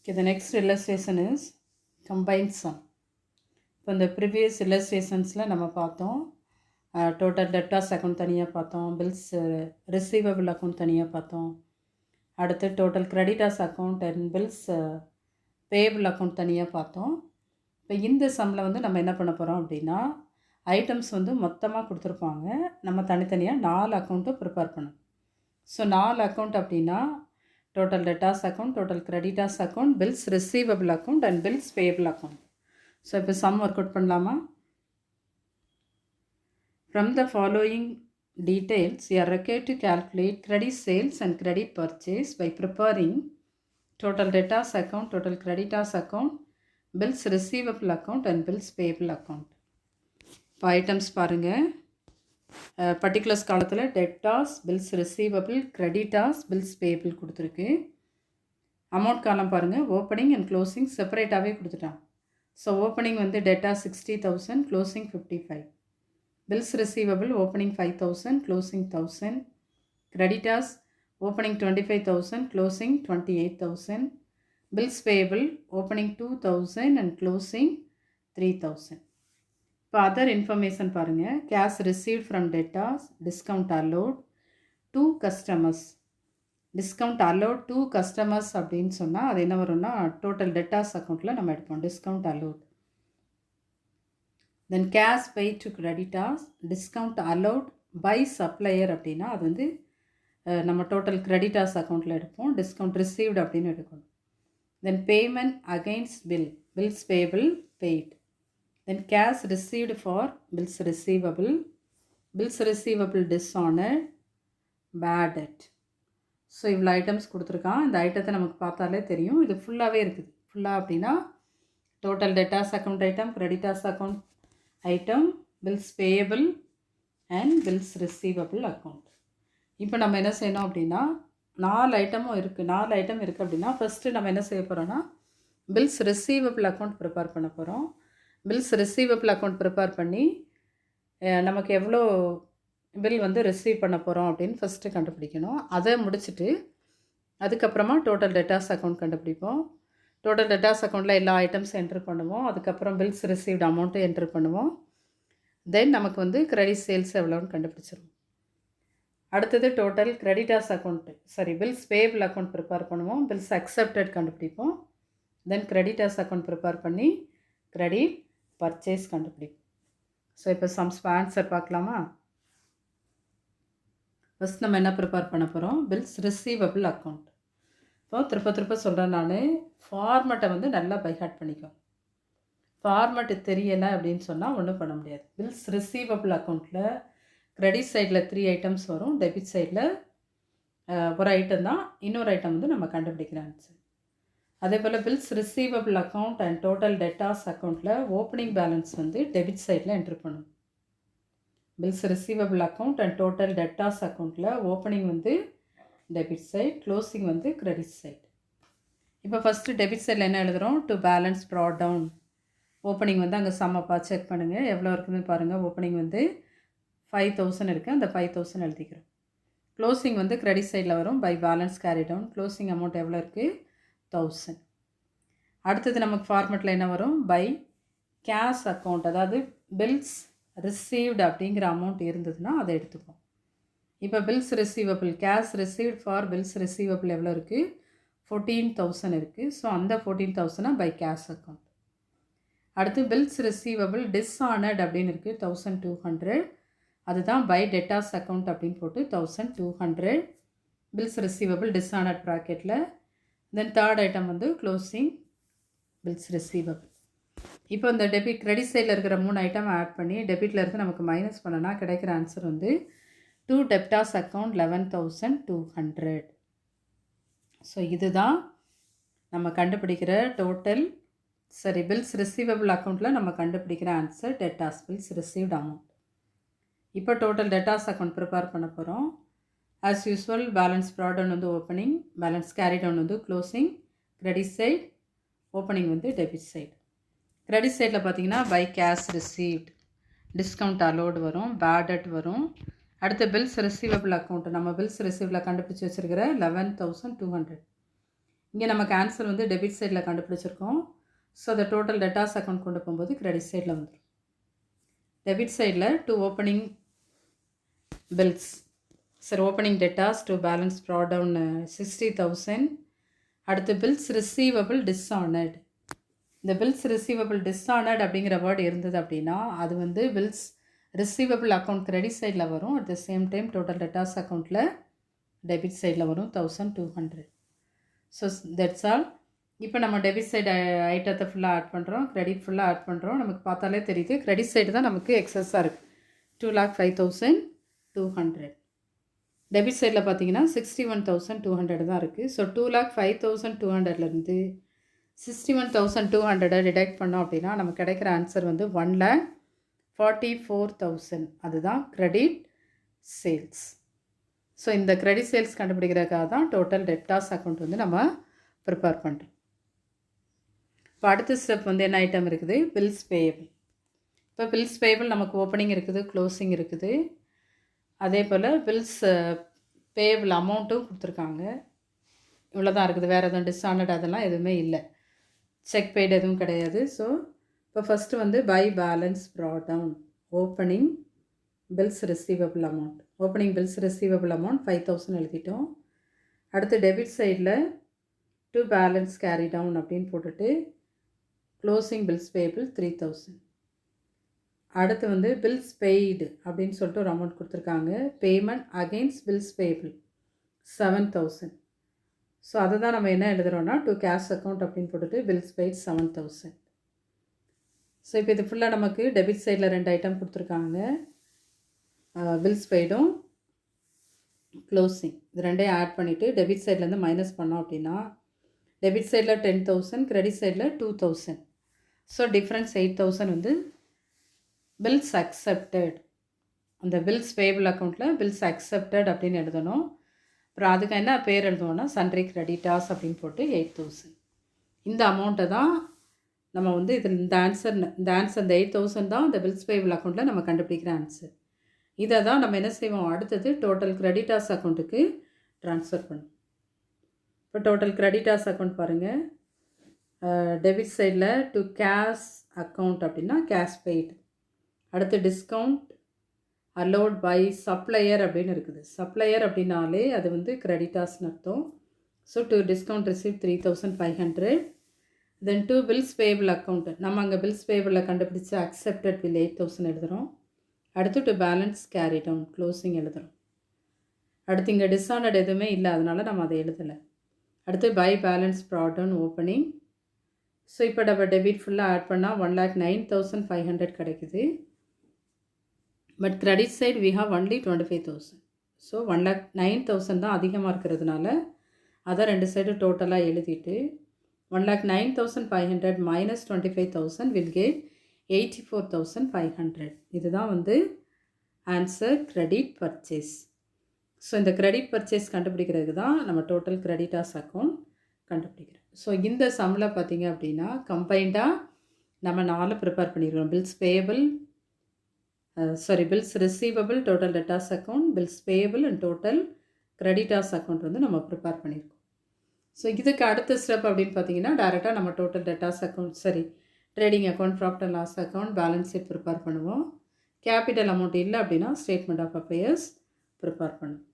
Okay, the next illustration is combined sum. இப்போ இந்த previous இல்லஸ்ட்ரேஷன்ஸில் நம்ம பார்த்தோம் டோட்டல் டெப்டாஸ் அக்கௌண்ட் தனியாக பார்த்தோம், பில்ஸ் ரிசீவபிள் அக்கௌண்ட் தனியாக பார்த்தோம், அடுத்து total creditors account and bills payable account தனியாக பார்த்தோம். இப்போ இந்த சம்மில் வந்து நம்ம என்ன பண்ண போகிறோம் அப்படின்னா ஐட்டம்ஸ் வந்து மொத்தமாக கொடுத்துருப்பாங்க, நம்ம தனித்தனியாக 4 அக்கௌண்ட்டும் ப்ரிப்பேர் பண்ணணும். ஸோ 4 அக்கௌண்ட் அப்படின்னா total debtors account, total creditors account, bills receivable account and bills payable account. So இப்போ சம் ஒர்க் அவுட் பண்ணலாமா? From the following details, you are required to calculate credit sales and credit purchase by preparing total debtors account, total creditors account, bills receivable account and bills payable account. இப்போ items பாருங்கள், particulars காலத்தில் debtors, bills receivable, creditors, bills payable கொடுத்துருக்கு. Amount காலம் பாருங்கள், opening and closing செப்பரேட்டாகவே கொடுத்துட்டான். So opening வந்து debtor 60,000, closing 55. Bills receivable opening 5,000, closing 1,000. Creditors opening 25,000, closing 28,000. Bills payable opening 2,000 and closing 3,000. இப்போ அதர் இன்ஃபர்மேஷன் பாருங்கள், cash received from debtors, discount allowed to customers. Discount allowed to customers அப்படின்னு சொன்னால் அது என்ன வரும்னா டோட்டல் டெட்டாஸ் அக்கௌண்ட்டில் நம்ம எடுப்போம் discount allowed. Then cash paid to creditors, discount allowed by supplier அப்படின்னா அது வந்து நம்ம டோட்டல் கிரெடிட்டாஸ் அக்கௌண்ட்டில் எடுப்போம், டிஸ்கவுண்ட் ரிசீவ்டு அப்படின்னு எடுக்கணும். Then payment against bill, bills payable paid. Then cash received for bills receivable, bills receivable dishonoured, bad debt. So இவ்வளோ items கொடுத்துருக்கான். இந்த ஐட்டத்தை நமக்கு பார்த்தாலே தெரியும், இது ஃபுல்லாகவே இருக்குது. ஃபுல்லாக அப்படின்னா total debtors account item, creditors account item, bills payable and bills receivable account. இப்போ நம்ம என்ன செய்யணும் அப்படின்னா 4 ஐட்டமும் இருக்குது. 4 ஐட்டம் இருக்குது அப்படின்னா ஃபஸ்ட்டு நம்ம என்ன செய்ய போகிறோன்னா பில்ஸ் ரிசீவபிள் அக்கௌண்ட் ப்ரிப்பேர் பண்ண போகிறோம். பில்ஸ் ரிசீவபிள் அக்கௌண்ட் ப்ரிப்பேர் பண்ணி நமக்கு எவ்வளோ பில் வந்து ரிசீவ் பண்ண போகிறோம் அப்படின்னு ஃபஸ்ட்டு கண்டுபிடிக்கணும். அதை முடிச்சுட்டு அதுக்கப்புறமா டோட்டல் டெட்டாஸ் அக்கௌண்ட் கண்டுபிடிப்போம். டோட்டல் டெட்டாஸ் அக்கௌண்ட்டில் எல்லா ஐட்டம்ஸ் என்ட்ரு பண்ணுவோம். அதுக்கப்புறம் பில்ஸ் ரிசீவ்டு அமௌண்ட்டு என்ட்ரு பண்ணுவோம். தென் நமக்கு வந்து கிரெடிட் சேல்ஸ் எவ்வளோன்னு கண்டுபிடிச்சிருவோம். அடுத்தது total creditors account bills payable account prepare பண்ணுவோம். பில்ஸ் அக்செப்டட் கண்டுபிடிப்போம். தென் கிரெடிட்டாஸ் அக்கௌண்ட் ப்ரிப்பேர் பண்ணி கிரெடிட் பர்ச்சேஸ் கண்டுபிடிப்போம். ஸோ இப்போ சம்ஸ் ஆன்சர் பார்க்கலாமா? ஃபஸ்ட் நம்ம என்ன ப்ரிப்பேர் பண்ண போகிறோம்? Bills receivable account. இப்போ திருப்ப சொல்கிறேன், நான் ஃபார்மெட்டை வந்து நல்லா பைஹார்ட் பண்ணிக்கோ. ஃபார்மெட்டு தெரியலை அப்படின்னு சொன்னால் ஒன்றும் பண்ண முடியாது. பில்ஸ் ரிசீவபிள் அக்கௌண்ட்டில் கிரெடிட் சைடில் 3 ஐட்டம்ஸ் வரும், டெபிட் சைடில் ஒரு ஐட்டம் தான், இன்னொரு ஐட்டம் வந்து நம்ம கண்டுபிடிக்கிற ஆன்சர். அதே போல் bills receivable account and total debtors அக்கௌண்ட்டில் ஓப்பனிங் பேலன்ஸ் வந்து டெபிட் சைடில் என்ட்ரு பண்ணணும். Bills receivable account and total debtors அக்கௌண்ட்டில் ஓப்பனிங் வந்து டெபிட் சைட், க்ளோசிங் வந்து கிரெடிட் சைட். இப்போ ஃபஸ்ட்டு டெபிட் சைடில் என்ன எழுதுகிறோம்? To balance brought down. Opening வந்து அங்கே சம்மப்பா செக் பண்ணுங்கள் எவ்வளோ இருக்குதுன்னு பாருங்கள். ஓப்பனிங் வந்து 5,000 இருக்குது, அந்த 5,000 எழுதிக்கிறோம். க்ளோசிங் வந்து கிரெடிட் சைடில் வரும், by balance carry down. Closing amount எவ்வளோ இருக்குது? 1,000. அடுத்தது நமக்கு ஃபார்மெட்டில் என்ன வரும்? பை கேஷ் அக்கௌண்ட், அதாவது பில்ஸ் ரிசீவ்டு அப்படிங்கிற அமௌண்ட் இருந்ததுன்னா அதை எடுத்துப்போம். இப்போ bills receivable, cash received for bills receivable எவ்வளோ இருக்குது? 14,000 இருக்குது. ஸோ அந்த 14,000 பை கேஷ் அக்கௌண்ட். அடுத்து பில்ஸ் ரிசீவபிள் டிஸ்ஆனர்ட் அப்படின்னு இருக்குது, 1,200. அதுதான் பை டெட்டாஸ் அக்கௌண்ட் அப்படின்னு போட்டு 1,200 பில்ஸ் ரிசீவபிள் டிஸ்ஆனர்ட் ப்ராக்கெட்டில். தென் தேர்ட் ஐட்டம் வந்து க்ளோசிங் பில்ஸ் ரிசீவபிள். இப்போ இந்த டெபிட் கிரெடிட் சைடில் இருக்கிற 3 ஐட்டம் ஆட் பண்ணி டெபிட்டில் இருந்து நமக்கு மைனஸ் பண்ணனா கிடைக்கிற ஆன்சர் வந்து டூ டெப்டாஸ் அக்கௌண்ட் 11,200. ஸோ இதுதான் நம்ம கண்டுபிடிக்கிற டோட்டல் பில்ஸ் ரிசீவபிள் அக்கௌண்ட்டில் நம்ம கண்டுபிடிக்கிற answer debtors bills received amount. இப்போ டோட்டல் டெட்டாஸ் அக்கௌண்ட் ப்ரிப்பேர் பண்ண போகிறோம். As usual balance brought down வந்து ஓப்பனிங், பேலன்ஸ் கேரி டவுன் வந்து க்ளோசிங், கிரெடிட் சைட், ஓப்பனிங் வந்து டெபிட் சைட். கிரெடிட் சைடில் பார்த்தீங்கன்னா by cash received, discount allowed வரும், பேட் டெட் வரும். அடுத்து பில்ஸ் ரிசீவபிள் அக்கௌண்ட், நம்ம பில்ஸ் ரிசீவில் கண்டுபிடிச்சி வச்சுருக்கிற 11,200. இங்கே நமக்கு ஆன்சர் வந்து டெபிட் சைடில் கண்டுபிடிச்சிருக்கோம். ஸோ அதை டோட்டல் டெட்டாஸ் அக்கௌண்ட் கொண்டு போகும்போது கிரெடிட் சைடில் வந்துடும். டெபிட் சைடில் டு ஓப்பனிங் பில்ஸ். சரி, opening debtors to balance brought down 60,000. அடுத்து பில்ஸ் ரிசீவபிள் டிஸ்ஆனர்ட். இந்த பில்ஸ் ரிசீவபிள் டிஸ்ஆனர்ட் அப்படிங்கிற வேர்டு இருந்தது அப்படின்னா அது வந்து பில்ஸ் ரிசீவபிள் அக்கௌண்ட் கிரெடிட் சைடில் வரும். At the same time total debtors அக்கௌண்ட்டில் டெபிட் சைடில் வரும் 1200. So that's all. இப்போ நம்ம டெபிட் சைடு ஐட்டத்தை ஃபுல்லாக ஆட் பண்ணுறோம், கிரெடிட் ஃபுல்லாக ஆட் பண்ணுறோம். நமக்கு பார்த்தாலே தெரியுது கிரெடிட் சைடு தான் நமக்கு எக்ஸஸாக இருக்குது. 2,05,200. டெபிட் சைடில் பார்த்தீங்கன்னா 61,200 தான் இருக்குது. ஸோ 2,05,200லேருந்து 61,200 டிடெக்ட் பண்ணோம் அப்படின்னா நமக்கு கிடைக்கிற ஆன்சர் வந்து 1,44,000. அதுதான் கிரெடிட் சேல்ஸ். ஸோ இந்த கிரெடிட் சேல்ஸ் கண்டுபிடிக்கிறதுக்காக தான் டோட்டல் டெப்டாஸ் அக்கௌண்ட் வந்து நம்ம ப்ரிப்பேர் பண்ணுறோம். இப்போ அடுத்த ஸ்டெப் வந்து என்ன ஐட்டம் இருக்குது? Bills payable. இப்போ பில்ஸ் பேயபிள் நமக்கு ஓப்பனிங் இருக்குது, க்ளோசிங் இருக்குது. அதே போல் பில்ஸ் பேயபிள் அமௌண்ட்டும் கொடுத்துருக்காங்க. இவ்வளோ தான் இருக்குது. வேறு எதுவும் டிஸ்ஆனர்ட் அதெல்லாம் எதுவுமே இல்லை. செக் பெய்டு எதுவும் கிடையாது. ஸோ இப்போ ஃபஸ்ட்டு வந்து by balance brought down opening bills receivable amount. Opening bills receivable amount 5,000 எழுதிட்டோம். அடுத்து டெபிட் சைடில் டு பேலன்ஸ் கேரி டவுன் அப்படின்னு போட்டுட்டு க்ளோசிங் பில்ஸ் பேபிள் 3,000. அடுத்து வந்து பில்ஸ் பெய்டு அப்படின்னு சொல்லிட்டு ஒரு அமௌண்ட் கொடுத்துருக்காங்க. Payment against bills payable 7,000. So அதை தான் நம்ம என்ன எழுதுகிறோன்னா டு கேஷ் அக்கௌண்ட் அப்படின்னு போட்டுட்டு பில்ஸ் பெய்ட் 7,000. ஸோ இப்போ இது ஃபுல்லாக நமக்கு டெபிட் சைடில் 2 ஐட்டம் கொடுத்துருக்காங்க. பில்ஸ் பெய்டும் க்ளோசிங் இது ரெண்டையும் ஆட் பண்ணிவிட்டு டெபிட் சைட்லேருந்து மைனஸ் பண்ணோம் அப்படின்னா டெபிட் சைடில் 10,000, கிரெடிட் சைடில் 2,000. ஸோ டிஃப்ரென்ஸ் 8,000 வந்து பில்ஸ் அக்செப்டட். அந்த பில்ஸ் பேபிள் அக்கௌண்ட்டில் பில்ஸ் அக்செப்டட் அப்படின்னு எழுதணும். அப்புறம் அதுக்கு என்ன பேர் எழுதுவோன்னா சன்ட்ரி கிரெடிட்டாஸ் அப்படின்னு போட்டு 8,000. இந்த அமௌண்ட்டை தான் நம்ம வந்து இதில் இந்த ஆன்சர் இந்த 8,000 தான் இந்த பில்ஸ் பேபிள் அக்கௌண்ட்டில் நம்ம கண்டுபிடிக்கிற ஆன்சர். இதை தான் நம்ம என்ன செய்வோம், அடுத்தது டோட்டல் கிரெடிட்டாஸ் அக்கௌண்ட்டுக்கு ட்ரான்ஸ்ஃபர் பண்ணும். இப்போ டோட்டல் கிரெடிட்டாஸ் அக்கௌண்ட் பாருங்கள். டெபிட் சைடில் டு கேஷ் அக்கௌண்ட் அப்படின்னா கேஷ் பெய்டு. அடுத்து டிஸ்கவுண்ட் அலோட் பை சப்ளையர் அப்படின்னு இருக்குது. சப்ளையர் அப்படின்னாலே அது வந்து கிரெடிட்டாஸ்னு அர்த்தம். So to discount receive 3,500. Then to bills payable account நம்ம அங்கே பில்ஸ் பேபிளில் கண்டுபிடிச்சி அக்செப்டட் பில் 8,000 எழுதுகிறோம். அடுத்து to balance carry down closing எழுதுகிறோம். அடுத்து இங்கே டிஸ்ஆனர்ட் எதுவுமே இல்லை, அதனால் நம்ம அதை எழுதலை. அடுத்து by balance brought down opening. So இப்போ நம்ம டெபிட் ஃபுல்லாக ஆட் பண்ணால் 1,09,500 கிடைக்குது. But credit side we have only 25,000. So 1,09,000 தான் அதிகமாக இருக்கிறதுனால அதை 2 சைடு டோட்டலாக எழுதிட்டு 1,09,500 மைனஸ் 25,000 வில் கெட் 84,500. இதுதான் வந்து ஆன்சர் கிரெடிட் பர்ச்சேஸ். ஸோ இந்த கிரெடிட் பர்ச்சேஸ் கண்டுபிடிக்கிறதுக்கு தான் நம்ம டோட்டல் கிரெடிட்டாஸ் அக்கௌண்ட் கண்டுபிடிக்கிறோம். ஸோ இந்த சம்மில் பார்த்திங்க அப்படின்னா கம்பைண்டாக நம்ம 4 ப்ரிப்பேர் பண்ணிடுறோம். Bills payable bills receivable, total debtors account, bills payable and total creditors account வந்து நம்ம ப்ரிப்பேர் பண்ணியிருக்கோம். ஸோ இதுக்கு அடுத்த ஸ்டெப் அப்படின்னு பார்த்தீங்கன்னா டேரெக்டாக நம்ம total debtors account trading account, profit and loss account, balance sheet prepare பண்ணுவோம். கேபிட்டல் அமௌண்ட் இல்லை அப்படின்னா ஸ்டேட்மெண்ட் ஆஃப் அஃபேர்ஸ் ப்ரிப்பேர் பண்ணுவோம்.